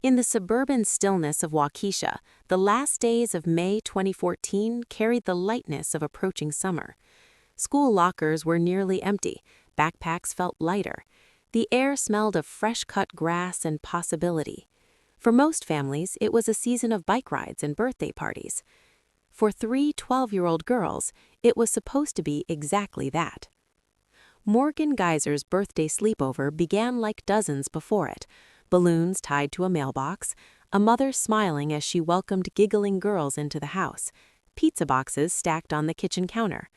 In the suburban stillness of Waukesha, the last days of May 2014 carried the lightness of approaching summer. School lockers were nearly empty, backpacks felt lighter. The air smelled of fresh-cut grass and possibility. For most families, it was a season of bike rides and birthday parties. For three 12-year-old girls, it was supposed to be exactly that. Morgan Geyser's birthday sleepover began like dozens before it. Balloons tied to a mailbox, a mother smiling as she welcomed giggling girls into the house, pizza boxes stacked on the kitchen counter.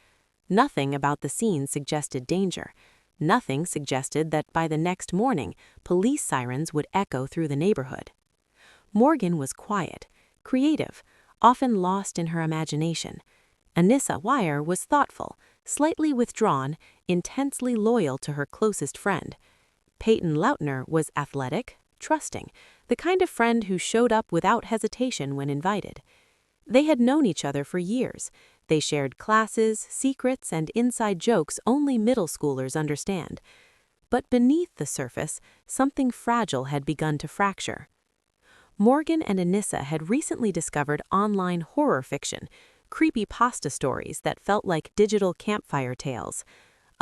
Nothing about the scene suggested danger. Nothing suggested that by the next morning, police sirens would echo through the neighborhood. Morgan was quiet, creative, often lost in her imagination. Anissa Wire was thoughtful, slightly withdrawn, intensely loyal to her closest friend. Peyton Lautner was athletic, trusting, the kind of friend who showed up without hesitation when invited. They had known each other for years. They shared classes, secrets, and inside jokes only middle schoolers understand. But beneath the surface, something fragile had begun to fracture. Morgan and Anissa had recently discovered online horror fiction, creepypasta stories that felt like digital campfire tales.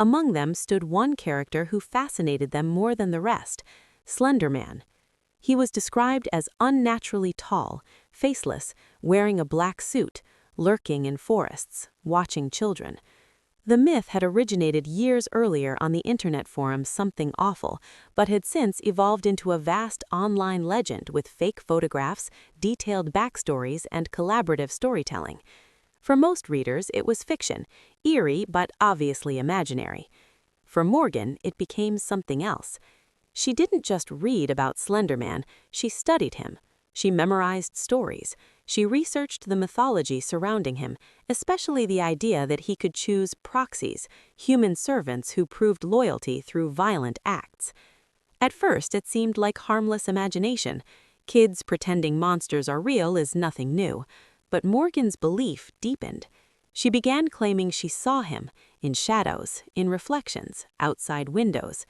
Among them stood one character who fascinated them more than the rest, Slenderman. He was described as unnaturally tall, faceless, wearing a black suit, lurking in forests, watching children. The myth had originated years earlier on the internet forum Something Awful, but had since evolved into a vast online legend with fake photographs, detailed backstories, and collaborative storytelling. For most readers, it was fiction, eerie but obviously imaginary. For Morgan, it became something else. She didn't just read about Slenderman, she studied him. She memorized stories. She researched the mythology surrounding him, especially the idea that he could choose proxies, human servants who proved loyalty through violent acts. At first, it seemed like harmless imagination. Kids pretending monsters are real is nothing new. But Morgan's belief deepened. She began claiming she saw him, in shadows, in reflections, outside windows.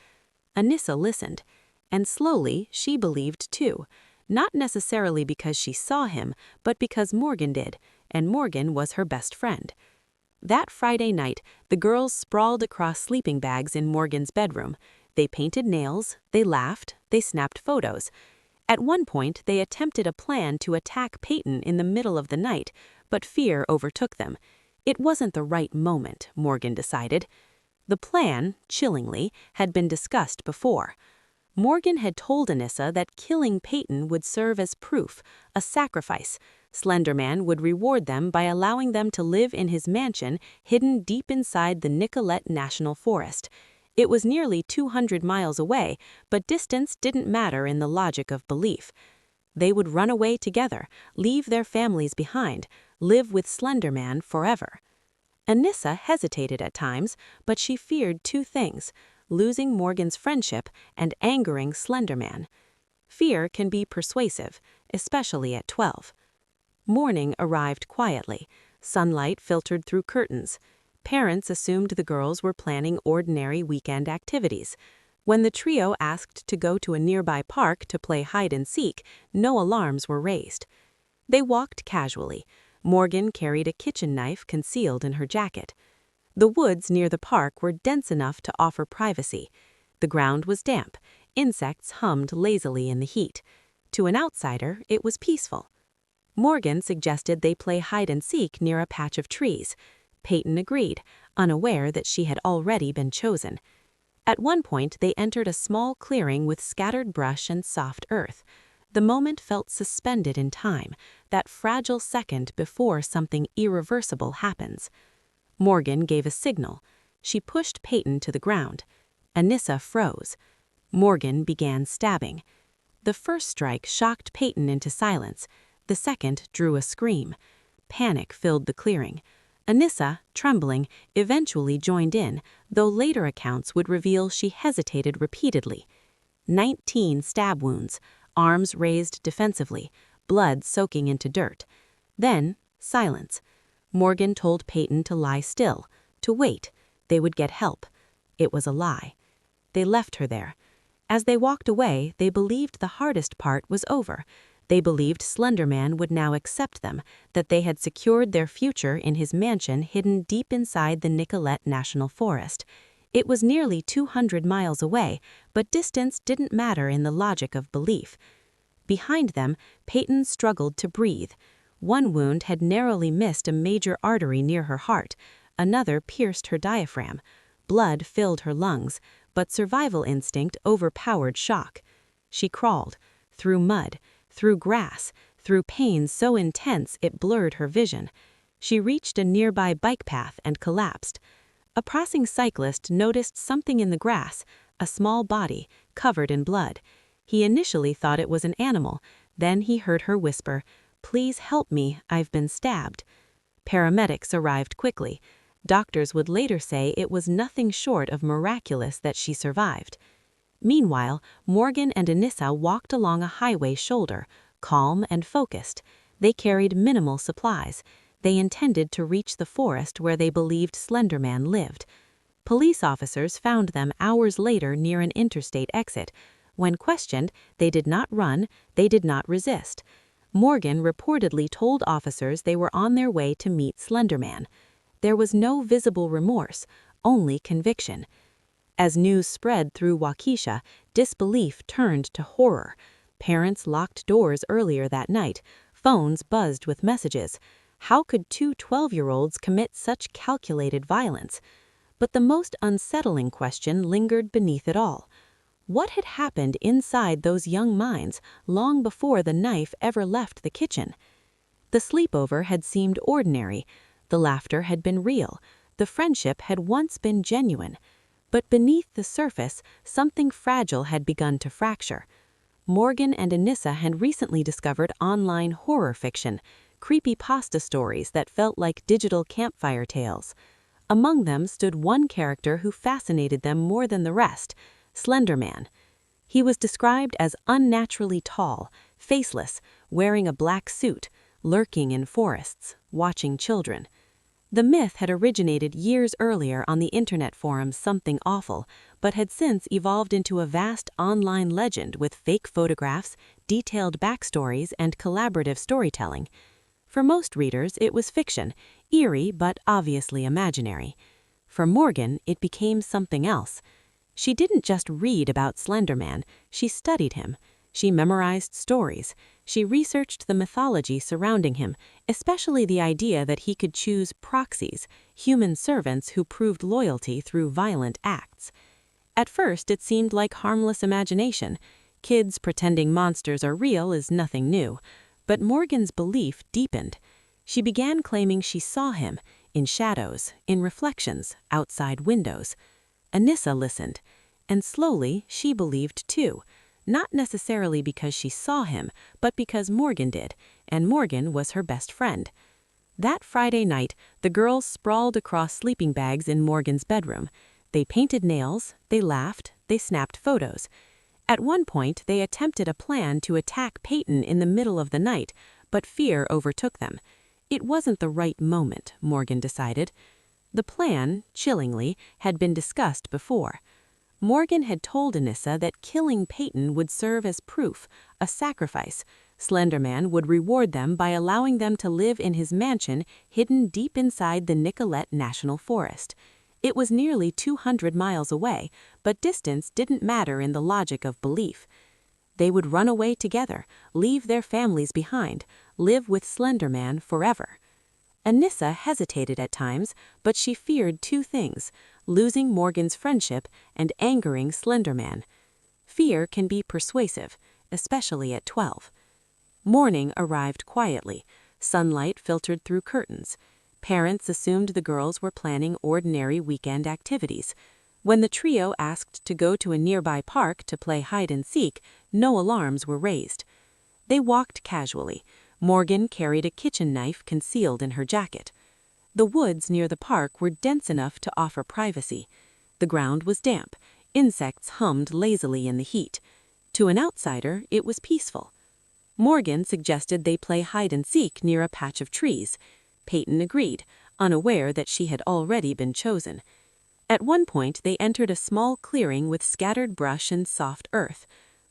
Anissa listened, and slowly she believed too, not necessarily because she saw him, but because Morgan did, and Morgan was her best friend. That Friday night, the girls sprawled across sleeping bags in Morgan's bedroom. They painted nails, they laughed, they snapped photos. At one point, they attempted a plan to attack Peyton in the middle of the night, but fear overtook them. It wasn't the right moment, Morgan decided. The plan, chillingly, had been discussed before. Morgan had told Anissa that killing Peyton would serve as proof, a sacrifice. Slenderman would reward them by allowing them to live in his mansion hidden deep inside the Nicolet National Forest. It was nearly 200 miles away, but distance didn't matter in the logic of belief. They would run away together, leave their families behind, live with Slenderman forever. Anissa hesitated at times, but she feared two things: losing Morgan's friendship and angering Slenderman. Fear can be persuasive, especially at 12. Morning arrived quietly. Sunlight filtered through curtains. Parents assumed the girls were planning ordinary weekend activities. When the trio asked to go to a nearby park to play hide-and-seek, no alarms were raised. They walked casually. Morgan carried a kitchen knife concealed in her jacket. The woods near the park were dense enough to offer privacy. The ground was damp. Insects hummed lazily in the heat. To an outsider, it was peaceful. Morgan suggested they play hide-and-seek near a patch of trees. Peyton agreed, unaware that she had already been chosen. At one point, they entered a small clearing with scattered brush and soft earth. The moment felt suspended in time, that fragile second before something irreversible happens. Morgan gave a signal. She pushed Peyton to the ground. Anissa froze. Morgan began stabbing. The first strike shocked Peyton into silence. The second drew a scream. Panic filled the clearing. Anissa, trembling, eventually joined in, though later accounts would reveal she hesitated repeatedly. 19 stab wounds, arms raised defensively, blood soaking into dirt. Then, silence. Morgan told Peyton to lie still, to wait. They would get help. It was a lie. They left her there. As they walked away, they believed the hardest part was over. They believed Slenderman would now accept them, that they had secured their future in his mansion hidden deep inside the Nicolet National Forest. It was nearly 200 miles away, but distance didn't matter in the logic of belief. Behind them, Peyton struggled to breathe. One wound had narrowly missed a major artery near her heart. Another pierced her diaphragm. Blood filled her lungs, but survival instinct overpowered shock. She crawled, through mud, through grass, through pain so intense it blurred her vision. She reached a nearby bike path and collapsed. A passing cyclist noticed something in the grass, a small body, covered in blood. He initially thought it was an animal. Then he heard her whisper, "Please help me, I've been stabbed." Paramedics arrived quickly. Doctors would later say it was nothing short of miraculous that she survived. Meanwhile, Morgan and Anissa walked along a highway shoulder, calm and focused. They carried minimal supplies. They intended to reach the forest where they believed Slenderman lived. Police officers found them hours later near an interstate exit. When questioned, they did not run, they did not resist. Morgan reportedly told officers they were on their way to meet Slenderman. There was no visible remorse, only conviction. As news spread through Waukesha, disbelief turned to horror. Parents locked doors earlier that night. Phones buzzed with messages. How could two 12-year-olds commit such calculated violence? But the most unsettling question lingered beneath it all. What had happened inside those young minds long before the knife ever left the kitchen? The sleepover had seemed ordinary. The laughter had been real. The friendship had once been genuine. But beneath the surface, something fragile had begun to fracture. Morgan and Anissa had recently discovered online horror fiction, creepypasta stories that felt like digital campfire tales. Among them stood one character who fascinated them more than the rest, Slenderman. He was described as unnaturally tall, faceless, wearing a black suit, lurking in forests, watching children. The myth had originated years earlier on the internet forum Something Awful, but had since evolved into a vast online legend with fake photographs, detailed backstories, and collaborative storytelling. For most readers, it was fiction, eerie but obviously imaginary. For Morgan, it became something else. She didn't just read about Slenderman, she studied him. She memorized stories. She researched the mythology surrounding him, especially the idea that he could choose proxies, human servants who proved loyalty through violent acts. At first, it seemed like harmless imagination. Kids pretending monsters are real is nothing new. But Morgan's belief deepened. She began claiming she saw him, in shadows, in reflections, outside windows. Anissa listened, and slowly she believed too. Not necessarily because she saw him, but because Morgan did, and Morgan was her best friend. That Friday night, the girls sprawled across sleeping bags in Morgan's bedroom. They painted nails, they laughed, they snapped photos. At one point, they attempted a plan to attack Peyton in the middle of the night, but fear overtook them. It wasn't the right moment, Morgan decided. The plan, chillingly, had been discussed before. Morgan had told Anissa that killing Peyton would serve as proof, a sacrifice. Slenderman would reward them by allowing them to live in his mansion hidden deep inside the Nicolet National Forest. It was nearly 200 miles away, but distance didn't matter in the logic of belief. They would run away together, leave their families behind, live with Slenderman forever. Anissa hesitated at times, but she feared two things: losing Morgan's friendship and angering Slenderman. Fear can be persuasive, especially at 12. Morning arrived quietly. Sunlight filtered through curtains. Parents assumed the girls were planning ordinary weekend activities. When the trio asked to go to a nearby park to play hide-and-seek, no alarms were raised. They walked casually. Morgan carried a kitchen knife concealed in her jacket. The woods near the park were dense enough to offer privacy. The ground was damp. Insects hummed lazily in the heat. To an outsider, it was peaceful. Morgan suggested they play hide-and-seek near a patch of trees. Peyton agreed, unaware that she had already been chosen. At one point, they entered a small clearing with scattered brush and soft earth.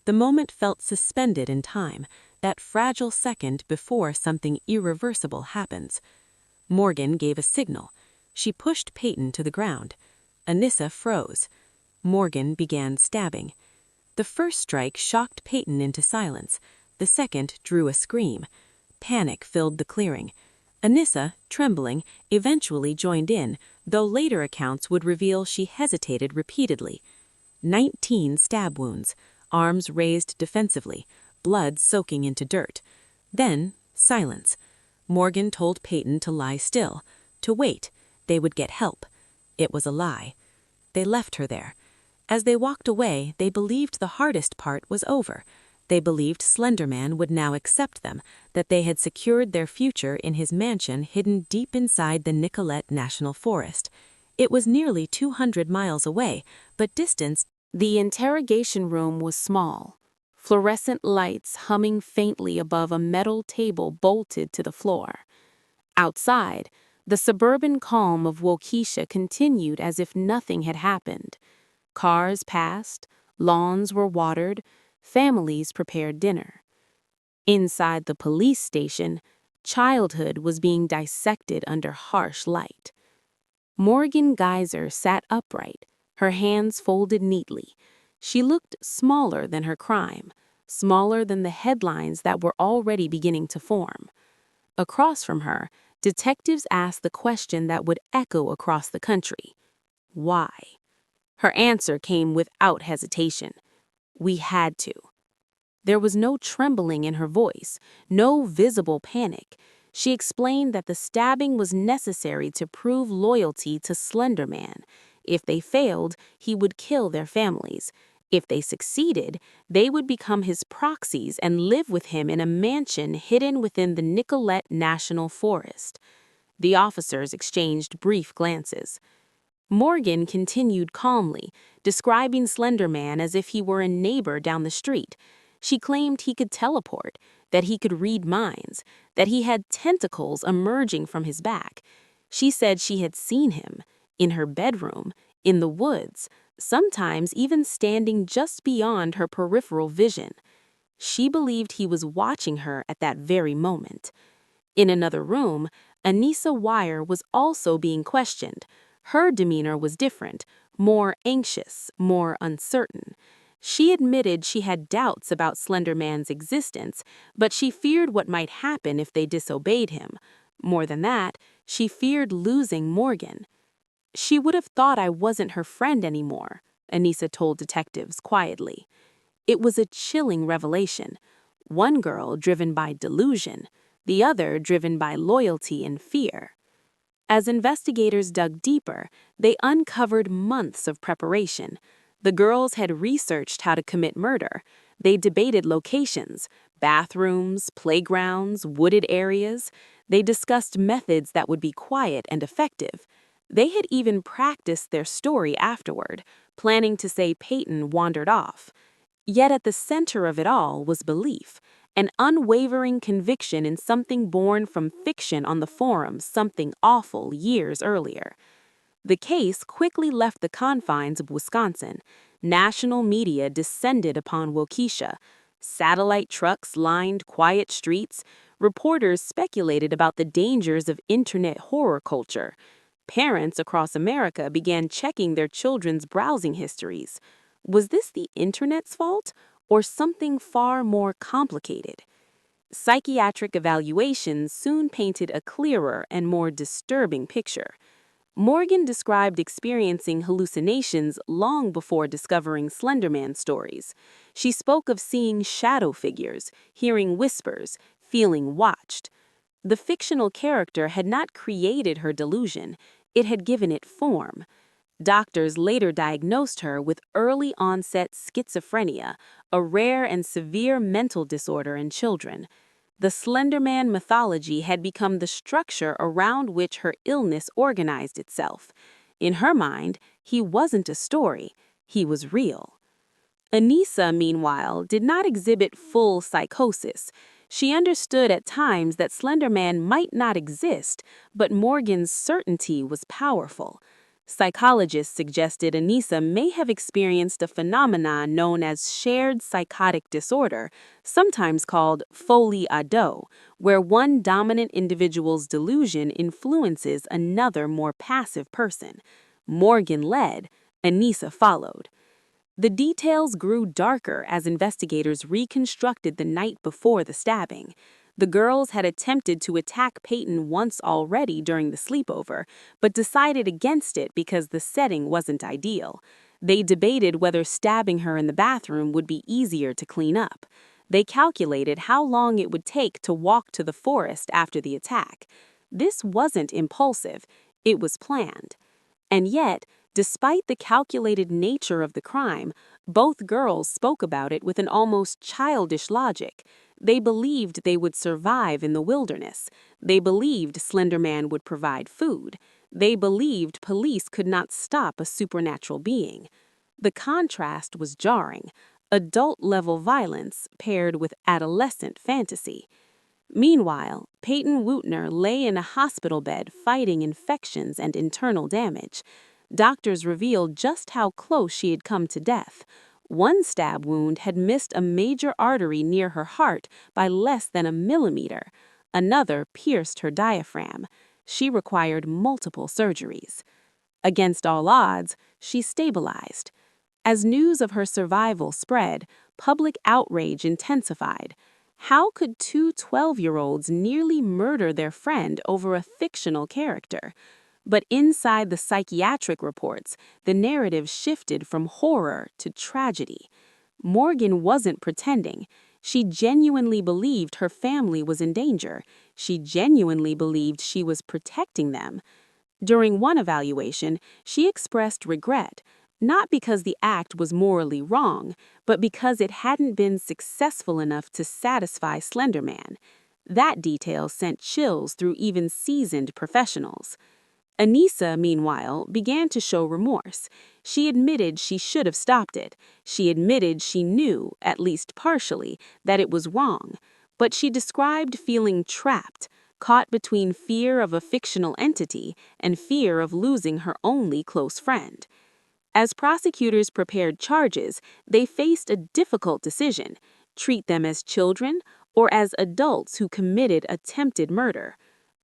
The moment felt suspended in time, that fragile second before something irreversible happens. Morgan gave a signal. She pushed Peyton to the ground. Anissa froze. Morgan began stabbing. The first strike shocked Peyton into silence. The second drew a scream. Panic filled the clearing. Anissa, trembling, eventually joined in, though later accounts would reveal she hesitated repeatedly. 19 stab wounds, arms raised defensively, blood soaking into dirt. Then, silence. Morgan told Peyton to lie still, to wait. They would get help. It was a lie. They left her there. As they walked away, they believed the hardest part was over. They believed Slenderman would now accept them, that they had secured their future in his mansion hidden deep inside the Nicolet National Forest. It was nearly 200 miles away, but distance. The interrogation room was small, fluorescent lights humming faintly above a metal table bolted to the floor. Outside, the suburban calm of Waukesha continued as if nothing had happened. Cars passed, lawns were watered, families prepared dinner. Inside the police station, childhood was being dissected under harsh light. Morgan Geyser sat upright, her hands folded neatly. She looked smaller than her crime, smaller than the headlines that were already beginning to form. Across from her, detectives asked the question that would echo across the country. Why? Her answer came without hesitation. We had to. There was no trembling in her voice, no visible panic. She explained that the stabbing was necessary to prove loyalty to Slenderman. If they failed, he would kill their families. If they succeeded, they would become his proxies and live with him in a mansion hidden within the Nicolet National Forest. The officers exchanged brief glances. Morgan continued calmly, describing Slenderman as if he were a neighbor down the street. She claimed he could teleport, that he could read minds, that he had tentacles emerging from his back. She said she had seen him, in her bedroom, in the woods, sometimes even standing just beyond her peripheral vision. She believed he was watching her at that very moment. In another room, Anissa Wire was also being questioned. Her demeanor was different, more anxious, more uncertain. She admitted she had doubts about Slenderman's existence, but she feared what might happen if they disobeyed him. More than that, she feared losing Morgan. She would have thought I wasn't her friend anymore, Anissa told detectives quietly. It was a chilling revelation. One girl driven by delusion, the other driven by loyalty and fear. As investigators dug deeper, they uncovered months of preparation. The girls had researched how to commit murder. They debated locations, bathrooms, playgrounds, wooded areas. They discussed methods that would be quiet and effective. They had even practiced their story afterward, planning to say Peyton wandered off. Yet at the center of it all was belief, an unwavering conviction in something born from fiction on the forums, something awful years earlier. The case quickly left the confines of Wisconsin. National media descended upon Waukesha. Satellite trucks lined quiet streets. Reporters speculated about the dangers of internet horror culture. Parents across America began checking their children's browsing histories. Was this the internet's fault, or something far more complicated? Psychiatric evaluations soon painted a clearer and more disturbing picture. Morgan described experiencing hallucinations long before discovering Slenderman stories. She spoke of seeing shadow figures, hearing whispers, feeling watched. The fictional character had not created her delusion, it had given it form. Doctors later diagnosed her with early-onset schizophrenia, a rare and severe mental disorder in children. The Slenderman mythology had become the structure around which her illness organized itself. In her mind, he wasn't a story, he was real. Anissa, meanwhile, did not exhibit full psychosis. She understood at times that Slenderman might not exist, but Morgan's certainty was powerful. Psychologists suggested Anissa may have experienced a phenomenon known as shared psychotic disorder, sometimes called folie à dos, where one dominant individual's delusion influences another more passive person. Morgan led, Anissa followed. The details grew darker as investigators reconstructed the night before the stabbing. The girls had attempted to attack Peyton once already during the sleepover, but decided against it because the setting wasn't ideal. They debated whether stabbing her in the bathroom would be easier to clean up. They calculated how long it would take to walk to the forest after the attack. This wasn't impulsive, it was planned. And yet, despite the calculated nature of the crime, both girls spoke about it with an almost childish logic. They believed they would survive in the wilderness. They believed Slenderman would provide food. They believed police could not stop a supernatural being. The contrast was jarring. Adult-level violence paired with adolescent fantasy. Meanwhile, Peyton Wootner lay in a hospital bed fighting infections and internal damage. Doctors revealed just how close she had come to death. One stab wound had missed a major artery near her heart by less than a millimeter. Another pierced her diaphragm. She required multiple surgeries. Against all odds, she stabilized. As news of her survival spread, public outrage intensified. How could two 12-year-olds nearly murder their friend over a fictional character? But inside the psychiatric reports, the narrative shifted from horror to tragedy. Morgan wasn't pretending. She genuinely believed her family was in danger. She genuinely believed she was protecting them. During one evaluation, she expressed regret, not because the act was morally wrong, but because it hadn't been successful enough to satisfy Slenderman. That detail sent chills through even seasoned professionals. Anissa, meanwhile, began to show remorse. She admitted she should have stopped it. She admitted she knew, at least partially, that it was wrong. But she described feeling trapped, caught between fear of a fictional entity and fear of losing her only close friend. As prosecutors prepared charges, they faced a difficult decision: treat them as children or as adults who committed attempted murder.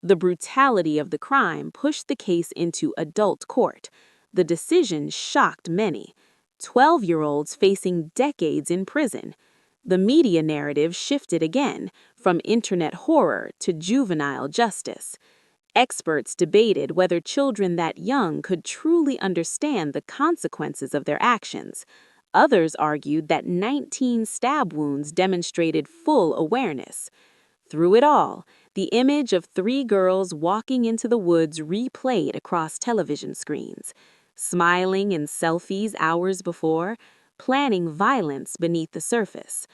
The brutality of the crime pushed the case into adult court. The decision shocked many. 12-year-olds facing decades in prison. The media narrative shifted again, from internet horror to juvenile justice. Experts debated whether children that young could truly understand the consequences of their actions. Others argued that 19 stab wounds demonstrated full awareness. Through it all, the image of three girls walking into the woods replayed across television screens, smiling in selfies hours before, planning violence beneath the surface.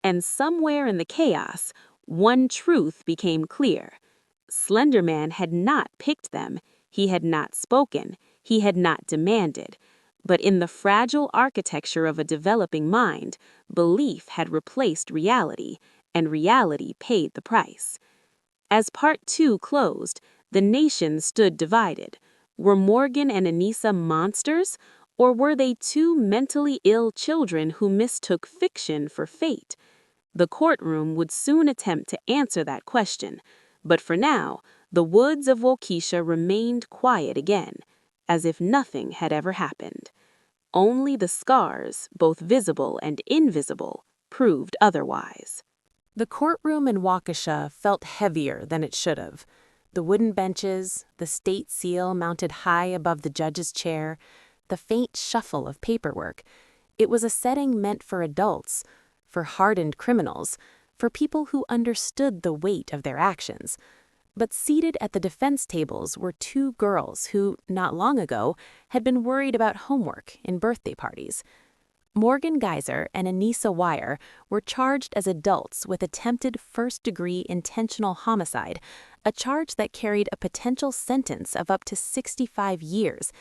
And somewhere in the chaos, one truth became clear. Slenderman had not picked them, he had not spoken, he had not demanded. But in the fragile architecture of a developing mind, belief had replaced reality, and reality paid the price. As Part 2 closed, the nation stood divided. Were Morgan and Anissa monsters, or were they two mentally ill children who mistook fiction for fate? The courtroom would soon attempt to answer that question. But for now, the woods of Waukesha remained quiet again, as if nothing had ever happened. Only the scars, both visible and invisible, proved otherwise. The courtroom in Waukesha felt heavier than it should have. The wooden benches, the state seal mounted high above the judge's chair, the faint shuffle of paperwork. It was a setting meant for adults, for hardened criminals, for people who understood the weight of their actions. But seated at the defense tables were two girls who, not long ago, had been worried about homework and birthday parties. Morgan Geyser and Anissa Wire were charged as adults with attempted first-degree intentional homicide, a charge that carried a potential sentence of up to 65 years.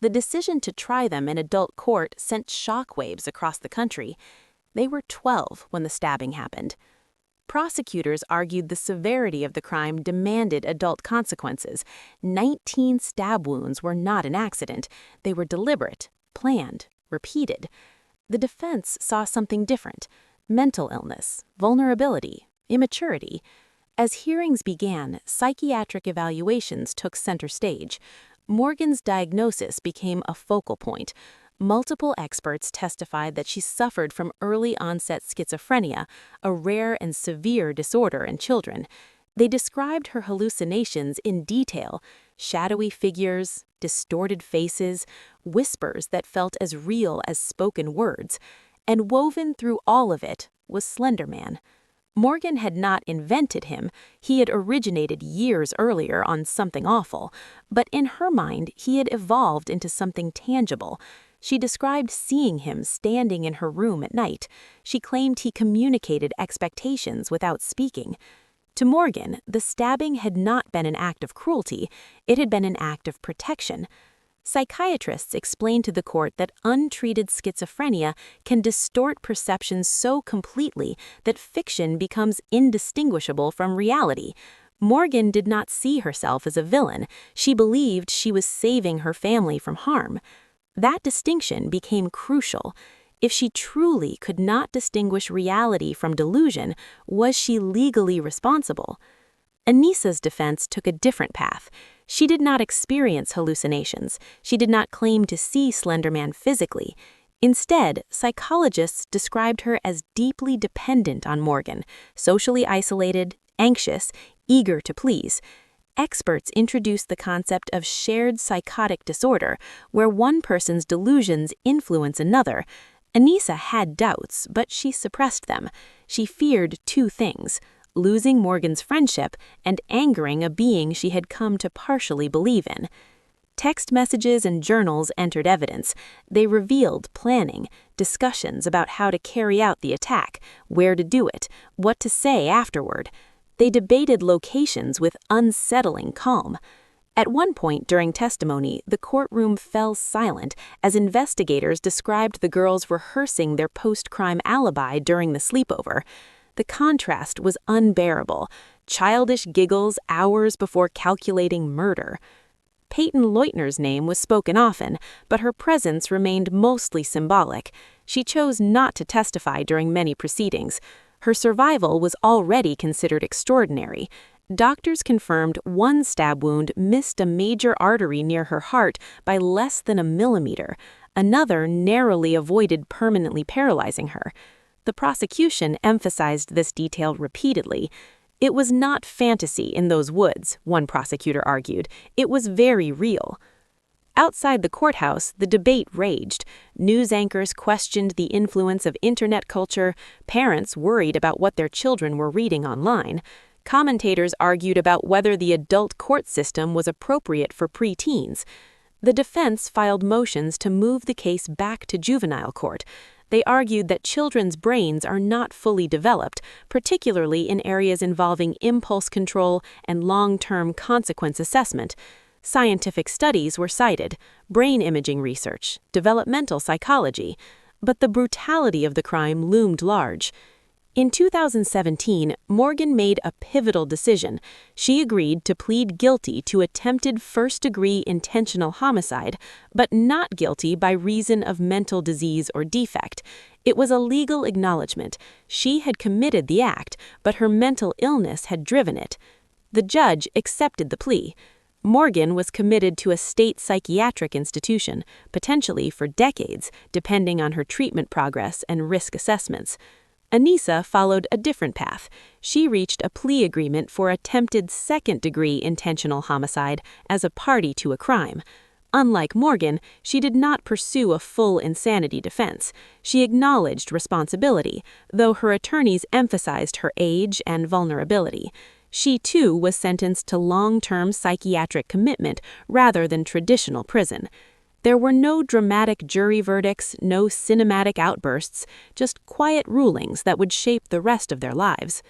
The decision to try them in adult court sent shockwaves across the country. They were 12 when the stabbing happened. Prosecutors argued the severity of the crime demanded adult consequences. 19 stab wounds were not an accident. They were deliberate, planned, repeated. The defense saw something different: mental illness, vulnerability, immaturity. As hearings began, psychiatric evaluations took center stage. Morgan's diagnosis became a focal point. Multiple experts testified that she suffered from early-onset schizophrenia, a rare and severe disorder in children. They described her hallucinations in detail: shadowy figures, distorted faces, whispers that felt as real as spoken words. And woven through all of it was Slenderman. Morgan had not invented him. He had originated years earlier on Something Awful, but in her mind he had evolved into something tangible. She described seeing him standing in her room at night. She claimed he communicated expectations without speaking. To Morgan, the stabbing had not been an act of cruelty, it had been an act of protection. Psychiatrists explained to the court that untreated schizophrenia can distort perception so completely that fiction becomes indistinguishable from reality. Morgan did not see herself as a villain. She believed she was saving her family from harm. That distinction became crucial. If she truly could not distinguish reality from delusion, was she legally responsible? Anissa's defense took a different path. She did not experience hallucinations. She did not claim to see Slenderman physically. Instead, psychologists described her as deeply dependent on Morgan, socially isolated, anxious, eager to please. Experts introduced the concept of shared psychotic disorder, where one person's delusions influence another. Anissa had doubts, but she suppressed them. She feared two things: losing Morgan's friendship and angering a being she had come to partially believe in. Text messages and journals entered evidence. They revealed planning, discussions about how to carry out the attack, where to do it, what to say afterward. They debated locations with unsettling calm. At one point during testimony, the courtroom fell silent as investigators described the girls rehearsing their post-crime alibi during the sleepover. The contrast was unbearable: childish giggles hours before calculating murder. Peyton Leutner's name was spoken often, but her presence remained mostly symbolic. She chose not to testify during many proceedings. Her survival was already considered extraordinary. Doctors confirmed one stab wound missed a major artery near her heart by less than a millimeter. Another narrowly avoided permanently paralyzing her. The prosecution emphasized this detail repeatedly. It was not fantasy in those woods, one prosecutor argued. It was very real. Outside the courthouse, the debate raged. News anchors questioned the influence of internet culture. Parents worried about what their children were reading online. Commentators argued about whether the adult court system was appropriate for preteens. The defense filed motions to move the case back to juvenile court. They argued that children's brains are not fully developed, particularly in areas involving impulse control and long-term consequence assessment. Scientific studies were cited: brain imaging research, developmental psychology. But the brutality of the crime loomed large. In 2017, Morgan made a pivotal decision. She agreed to plead guilty to attempted first-degree intentional homicide, but not guilty by reason of mental disease or defect. It was a legal acknowledgement. She had committed the act, but her mental illness had driven it. The judge accepted the plea. Morgan was committed to a state psychiatric institution, potentially for decades, depending on her treatment progress and risk assessments. Anissa followed a different path. She reached a plea agreement for attempted second-degree intentional homicide as a party to a crime. Unlike Morgan, she did not pursue a full insanity defense. She acknowledged responsibility, though her attorneys emphasized her age and vulnerability. She, too, was sentenced to long-term psychiatric commitment rather than traditional prison. There were no dramatic jury verdicts, no cinematic outbursts, just quiet rulings that would shape the rest of their lives.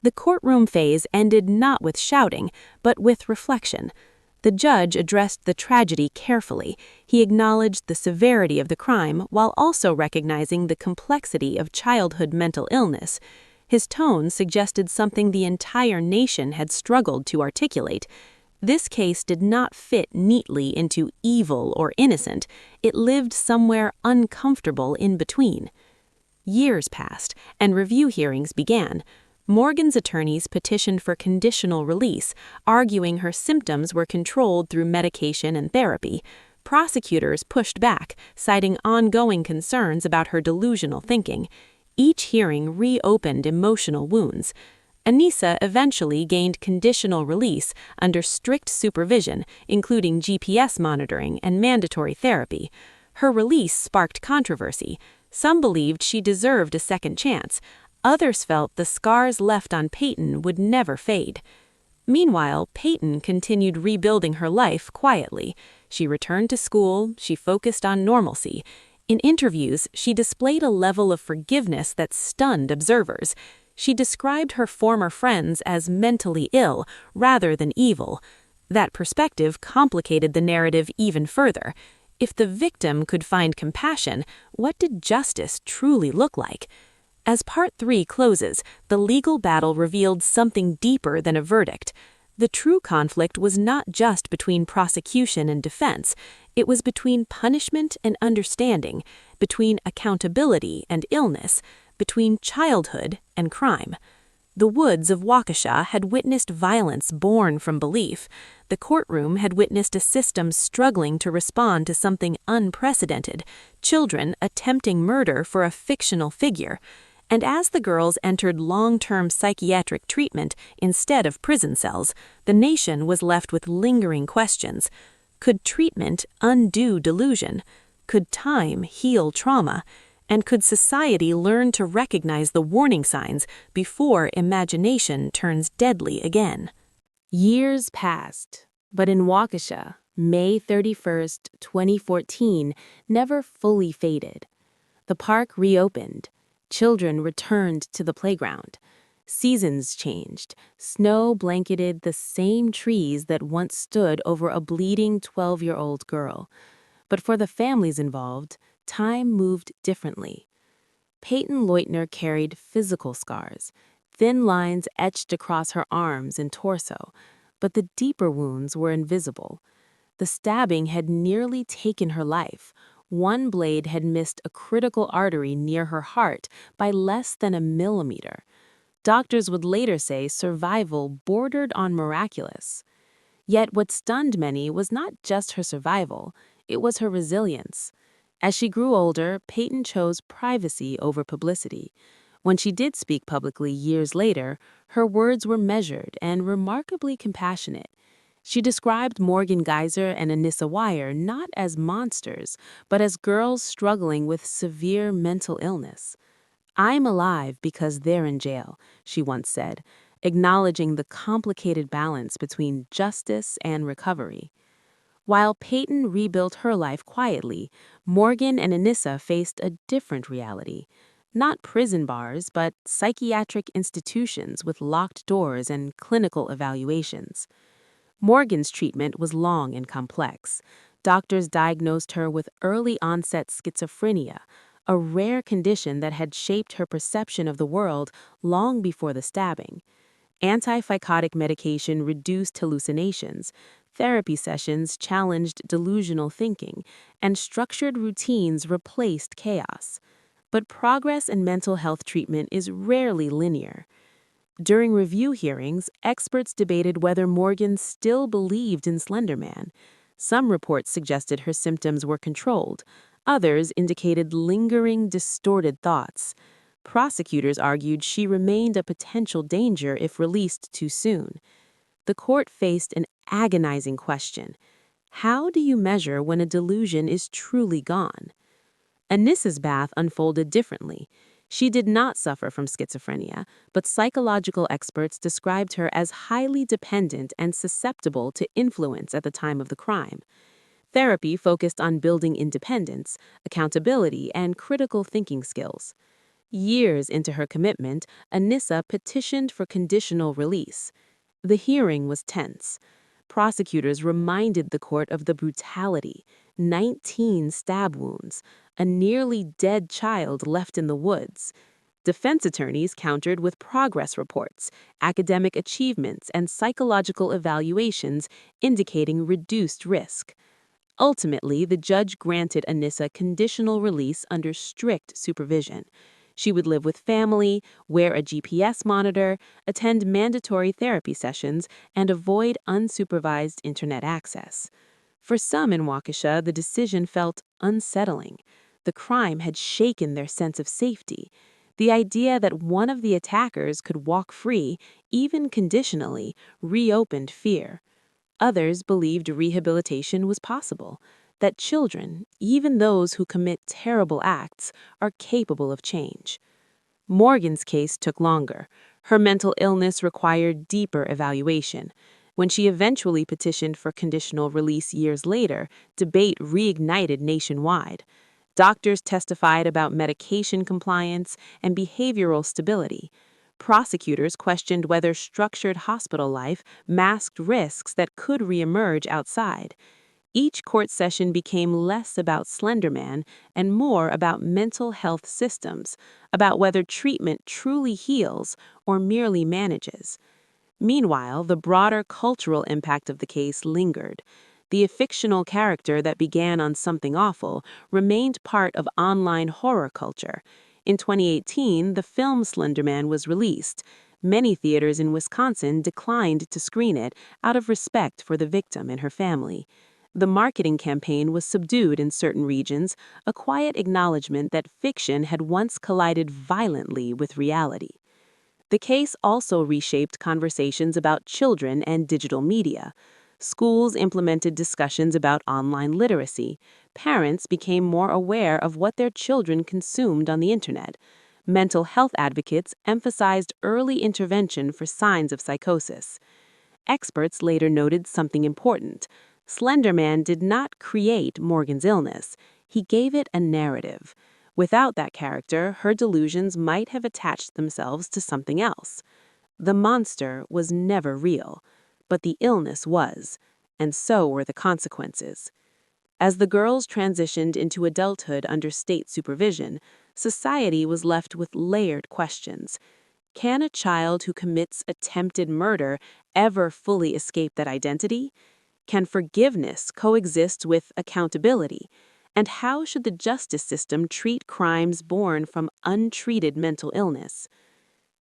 The courtroom phase ended not with shouting, but with reflection. The judge addressed the tragedy carefully. He acknowledged the severity of the crime while also recognizing the complexity of childhood mental illness. His tone suggested something the entire nation had struggled to articulate. This case did not fit neatly into evil or innocent. It lived somewhere uncomfortable in between. Years passed, and review hearings began. Morgan's attorneys petitioned for conditional release, arguing her symptoms were controlled through medication and therapy. Prosecutors pushed back, citing ongoing concerns about her delusional thinking. Each hearing reopened emotional wounds. Anissa eventually gained conditional release under strict supervision, including GPS monitoring and mandatory therapy. Her release sparked controversy. Some believed she deserved a second chance. Others felt the scars left on Peyton would never fade. Meanwhile, Peyton continued rebuilding her life quietly. She returned to school, she focused on normalcy. In interviews, she displayed a level of forgiveness that stunned observers. She described her former friends as mentally ill rather than evil. That perspective complicated the narrative even further. If the victim could find compassion, what did justice truly look like? As Part 3 closes, the legal battle revealed something deeper than a verdict. The true conflict was not just between prosecution and defense. It was between punishment and understanding, between accountability and illness, between childhood and crime. The woods of Waukesha had witnessed violence born from belief. The courtroom had witnessed a system struggling to respond to something unprecedented, children attempting murder for a fictional figure. And as the girls entered long-term psychiatric treatment instead of prison cells, the nation was left with lingering questions. Could treatment undo delusion? Could time heal trauma? And could society learn to recognize the warning signs before imagination turns deadly again? Years passed, but in Waukesha, May 31st, 2014, never fully faded. The park reopened. Children returned to the playground. Seasons changed. Snow blanketed the same trees that once stood over a bleeding 12-year-old girl. But for the families involved, time moved differently. Peyton Leutner carried physical scars, thin lines etched across her arms and torso, but the deeper wounds were invisible. The stabbing had nearly taken her life. One blade had missed a critical artery near her heart by less than a millimeter. Doctors would later say survival bordered on miraculous. Yet what stunned many was not just her survival, it was her resilience. As she grew older, Peyton chose privacy over publicity. When she did speak publicly years later, her words were measured and remarkably compassionate. She described Morgan Geyser and Anissa Weier not as monsters, but as girls struggling with severe mental illness. "I'm alive because they're in jail," she once said, acknowledging the complicated balance between justice and recovery. While Peyton rebuilt her life quietly, Morgan and Anissa faced a different reality. Not prison bars, but psychiatric institutions with locked doors and clinical evaluations. Morgan's treatment was long and complex. Doctors diagnosed her with early-onset schizophrenia, a rare condition that had shaped her perception of the world long before the stabbing. Antipsychotic medication reduced hallucinations, therapy sessions challenged delusional thinking, and structured routines replaced chaos. But progress in mental health treatment is rarely linear. During review hearings, experts debated whether Morgan still believed in Slenderman. Some reports suggested her symptoms were controlled. Others indicated lingering, distorted thoughts. Prosecutors argued she remained a potential danger if released too soon. The court faced an agonizing question. How do you measure when a delusion is truly gone? Anissa's path unfolded differently. She did not suffer from schizophrenia, but psychological experts described her as highly dependent and susceptible to influence at the time of the crime. Therapy focused on building independence, accountability, and critical thinking skills. Years into her commitment, Anissa petitioned for conditional release. The hearing was tense. Prosecutors reminded the court of the brutality: 19 stab wounds, a nearly dead child left in the woods. Defense attorneys countered with progress reports, academic achievements, and psychological evaluations indicating reduced risk. Ultimately, the judge granted Anissa conditional release under strict supervision. She would live with family, wear a GPS monitor, attend mandatory therapy sessions, and avoid unsupervised internet access. For some in Waukesha, the decision felt unsettling. The crime had shaken their sense of safety. The idea that one of the attackers could walk free, even conditionally, reopened fear. Others believed rehabilitation was possible, that children, even those who commit terrible acts, are capable of change. Morgan's case took longer. Her mental illness required deeper evaluation. When she eventually petitioned for conditional release years later, debate reignited nationwide. Doctors testified about medication compliance and behavioral stability. Prosecutors questioned whether structured hospital life masked risks that could reemerge outside. Each court session became less about Slenderman and more about mental health systems, about whether treatment truly heals or merely manages. Meanwhile, the broader cultural impact of the case lingered. The fictional character that began on Something Awful remained part of online horror culture. In 2018, the film Slenderman was released. Many theaters in Wisconsin declined to screen it out of respect for the victim and her family. The marketing campaign was subdued in certain regions, a quiet acknowledgement that fiction had once collided violently with reality. The case also reshaped conversations about children and digital media. Schools implemented discussions about online literacy. Parents became more aware of what their children consumed on the internet. Mental health advocates emphasized early intervention for signs of psychosis. Experts later noted something important. Slenderman did not create Morgan's illness. He gave it a narrative. Without that character, her delusions might have attached themselves to something else. The monster was never real, but the illness was, and so were the consequences. As the girls transitioned into adulthood under state supervision, society was left with layered questions. Can a child who commits attempted murder ever fully escape that identity? Can forgiveness coexist with accountability? And how should the justice system treat crimes born from untreated mental illness?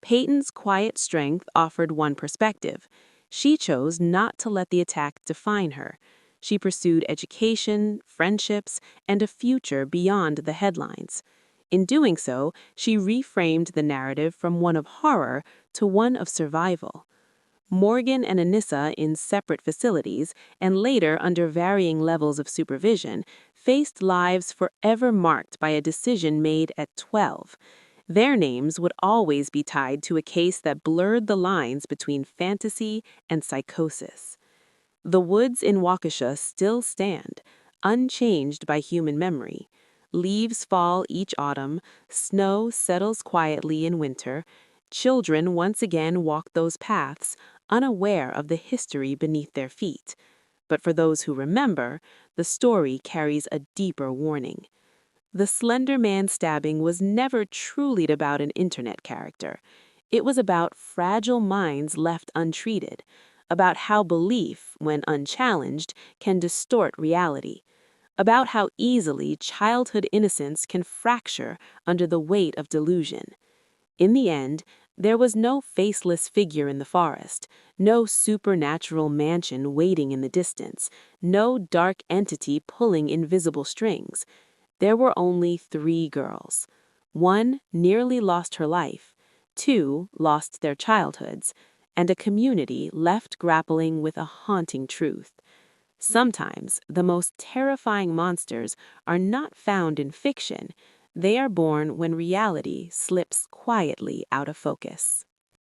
Peyton's quiet strength offered one perspective. She chose not to let the attack define her. She pursued education, friendships, and a future beyond the headlines. In doing so, she reframed the narrative from one of horror to one of survival. Morgan and Anissa, in separate facilities, and later under varying levels of supervision, faced lives forever marked by a decision made at 12. Their names would always be tied to a case that blurred the lines between fantasy and psychosis. The woods in Waukesha still stand, unchanged by human memory. Leaves fall each autumn, snow settles quietly in winter. Children once again walk those paths, unaware of the history beneath their feet. But for those who remember, the story carries a deeper warning. The Slender Man stabbing was never truly about an internet character. It was about fragile minds left untreated, about how belief, when unchallenged, can distort reality, about how easily childhood innocence can fracture under the weight of delusion. In the end, there was no faceless figure in the forest, no supernatural mansion waiting in the distance, no dark entity pulling invisible strings. There were only 3 girls. 1 nearly lost her life, 2 lost their childhoods, and a community left grappling with a haunting truth. Sometimes the most terrifying monsters are not found in fiction. They are born when reality slips quietly out of focus.